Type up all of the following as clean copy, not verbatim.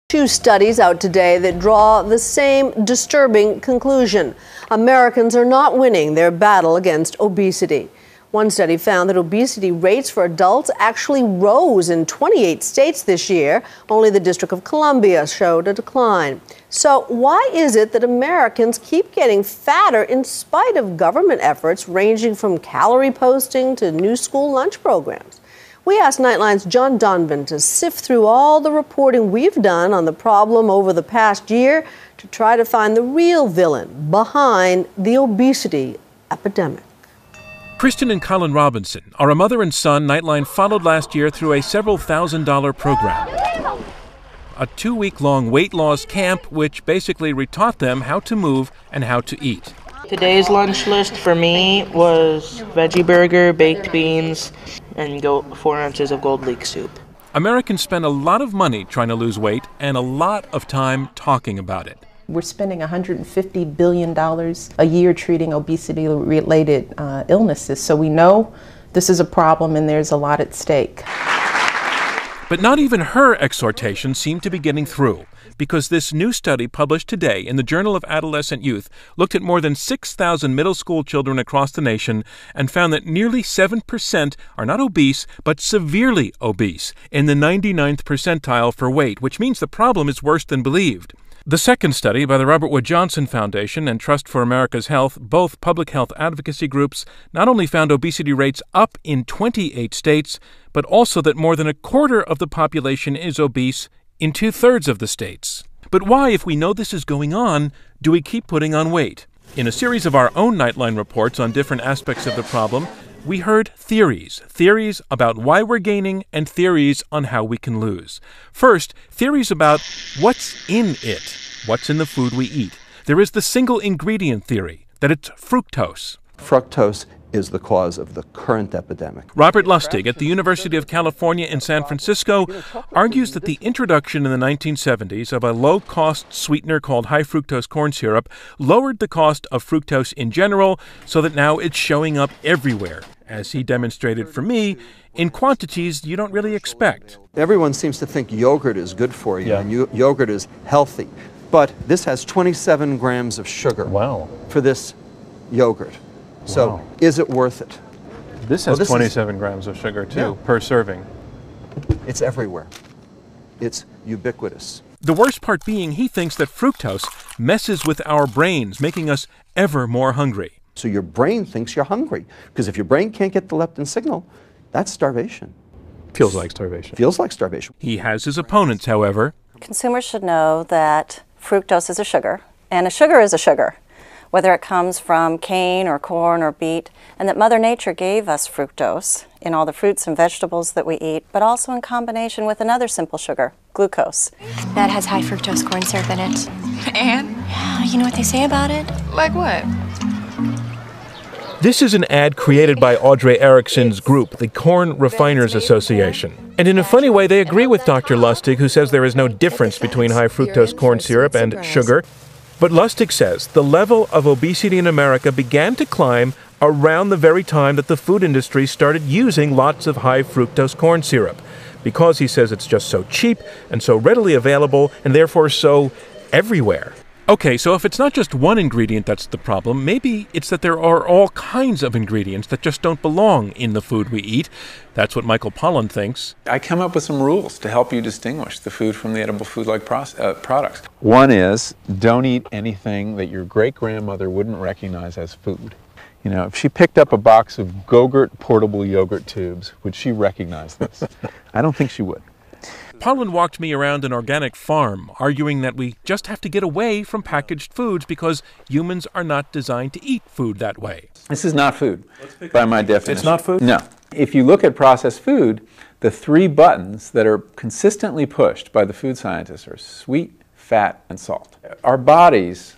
Two studies out today that draw the same disturbing conclusion. Americans are not winning their battle against obesity. One study found that obesity rates for adults actually rose in 28 states this year. Only the District of Columbia showed a decline. So why is it that Americans keep getting fatter in spite of government efforts ranging from calorie posting to new school lunch programs? We asked Nightline's John Donovan to sift through all the reporting we've done on the problem over the past year to try to find the real villain behind the obesity epidemic. Kristen and Colin Robinson are a mother and son Nightline followed last year through a several $1,000 program. A 2-week-long weight loss camp which basically retaught them how to move and how to eat. Today's lunch list for me was veggie burger, baked beans, and 4 ounces of gold leek soup. Americans spend a lot of money trying to lose weight and a lot of time talking about it. We're spending $150 billion a year treating obesity-related illnesses, so we know this is a problem and there's a lot at stake. But not even her exhortation seemed to be getting through, because this new study published today in the Journal of Adolescent Youth looked at more than 6,000 middle school children across the nation and found that nearly 7% are not obese, but severely obese, in the 99th percentile for weight, which means the problem is worse than believed. The second study by the Robert Wood Johnson Foundation and Trust for America's Health, both public health advocacy groups, not only found obesity rates up in 28 states, but also that more than a quarter of the population is obese in 2/3 of the states. But why, if we know this is going on, do we keep putting on weight? In a series of our own Nightline reports on different aspects of the problem, we heard theories about why we're gaining and theories on how we can lose. First, theories about what's in it, what's in the food we eat. There is the single ingredient theory, that it's fructose. Fructose is the cause of the current epidemic. Robert Lustig at the University of California in San Francisco argues that the introduction in the 1970s of a low-cost sweetener called high fructose corn syrup lowered the cost of fructose in general so that now it's showing up everywhere, as he demonstrated for me, in quantities you don't really expect. Everyone seems to think yogurt is good for you and yogurt is healthy, but this has 27 grams of sugar for this yogurt. So, is it worth it? This has 27 grams of sugar, too, per serving. It's everywhere. It's ubiquitous. The worst part being he thinks that fructose messes with our brains, making us ever more hungry. So your brain thinks you're hungry, because if your brain can't get the leptin signal, that's starvation. Feels like starvation. Feels like starvation. He has his opponents, however. Consumers should know that fructose is a sugar, and a sugar is a sugar, whether it comes from cane or corn or beet, and that Mother Nature gave us fructose in all the fruits and vegetables that we eat, but also in combination with another simple sugar, glucose. That has high fructose corn syrup in it. And? Yeah, you know what they say about it? Like what? This is an ad created by Audrey Erickson's group, the Corn Refiners Association. And in a funny way, they agree with Dr. Lustig, who says there is no difference between high fructose corn syrup and sugar. But Lustig says the level of obesity in America began to climb around the very time that the food industry started using lots of high fructose corn syrup, because he says it's just so cheap and so readily available and therefore so everywhere. Okay, so if it's not just one ingredient that's the problem, maybe it's that there are all kinds of ingredients that just don't belong in the food we eat. That's what Michael Pollan thinks. I come up with some rules to help you distinguish the food from the edible food-like products. One is, don't eat anything that your great-grandmother wouldn't recognize as food. You know, if she picked up a box of Go-Gurt portable yogurt tubes, would she recognize this? I don't think she would. Pollan walked me around an organic farm, arguing that we just have to get away from packaged foods because humans are not designed to eat food that way. This is not food, by my definition. It's not food? No. If you look at processed food, the 3 buttons that are consistently pushed by the food scientists are sweet, fat, and salt. Our bodies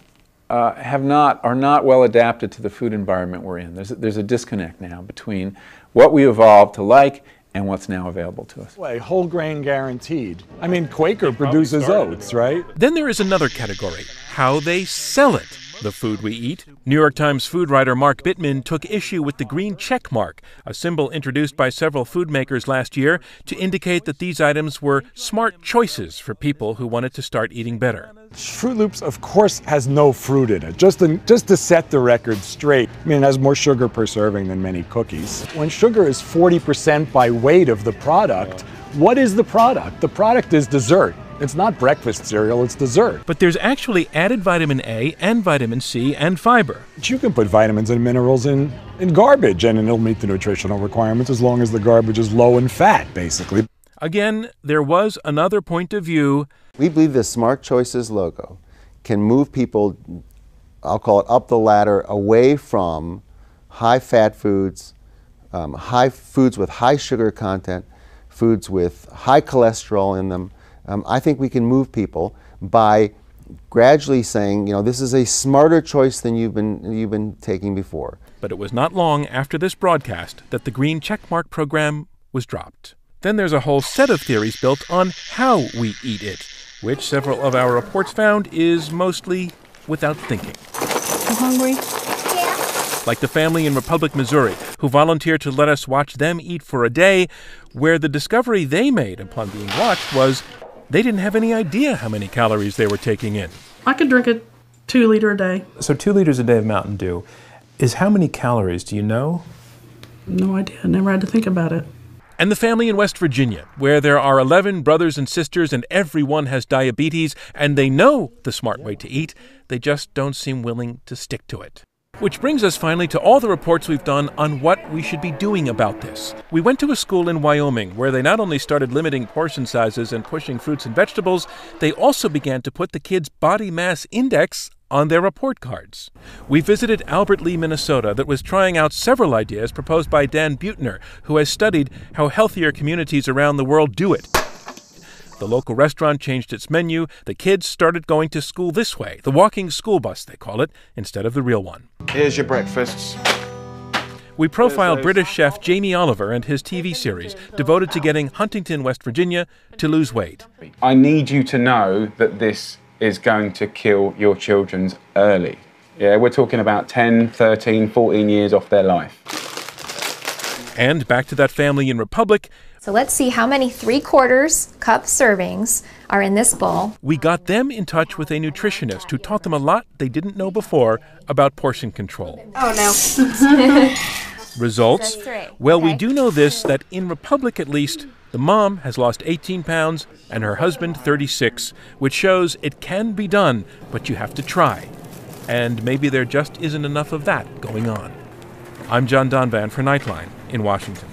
are not well adapted to the food environment we're in. There's a disconnect now between what we evolved to like and what's now available to us. Whole grain guaranteed. I mean, Quaker produces oats, right? Then there is another category, how they sell it. the food we eat. New York Times food writer Mark Bittman took issue with the green check mark, a symbol introduced by several food makers last year to indicate that these items were smart choices for people who wanted to start eating better. Fruit Loops, of course, has no fruit in it, just to set the record straight. I mean, it has more sugar per serving than many cookies. When sugar is 40% by weight of the product, what is the product? The product is dessert. It's not breakfast cereal, it's dessert. But there's actually added vitamin A and vitamin C and fiber. But you can put vitamins and minerals in garbage and it'll meet the nutritional requirements as long as the garbage is low in fat, basically. Again, there was another point of view. We believe the Smart Choices logo can move people, I'll call it up the ladder, away from high-fat foods, foods with high sugar content, foods with high cholesterol in them. I think we can move people by gradually saying, you know, this is a smarter choice than you've been taking before. But it was not long after this broadcast that the green checkmark program was dropped. Then there's a whole set of theories built on how we eat it, which several of our reports found is mostly without thinking. You hungry? Yeah. Like the family in Republic, Missouri, who volunteered to let us watch them eat for a day, where the discovery they made upon being watched was they didn't have any idea how many calories they were taking in. I could drink a 2 liter a day. So 2 liters a day of Mountain Dew is how many calories, do you know? No idea. I never had to think about it. And the family in West Virginia, where there are 11 brothers and sisters and everyone has diabetes, and they know the smart way to eat, they just don't seem willing to stick to it. Which brings us finally to all the reports we've done on what we should be doing about this. We went to a school in Wyoming where they not only started limiting portion sizes and pushing fruits and vegetables, they also began to put the kids' body mass index on their report cards. We visited Albert Lea, Minnesota, that was trying out several ideas proposed by Dan Buettner, who has studied how healthier communities around the world do it. The local restaurant changed its menu. The kids started going to school this way, the walking school bus, they call it, instead of the real one. Here's your breakfasts. We profiled British chef Jamie Oliver and his TV series, devoted to getting Huntington, West Virginia, to lose weight. I need you to know that this is going to kill your children early. Yeah, we're talking about 10, 13, 14 years off their life. And back to that family in Republic. So let's see how many 3/4 cup servings are in this bowl. We got them in touch with a nutritionist who taught them a lot they didn't know before about portion control. Oh no. Results? Well, we do know this, that in Republic at least, the mom has lost 18 pounds and her husband 36, which shows it can be done, but you have to try. And maybe there just isn't enough of that going on. I'm John Donvan for Nightline in Washington.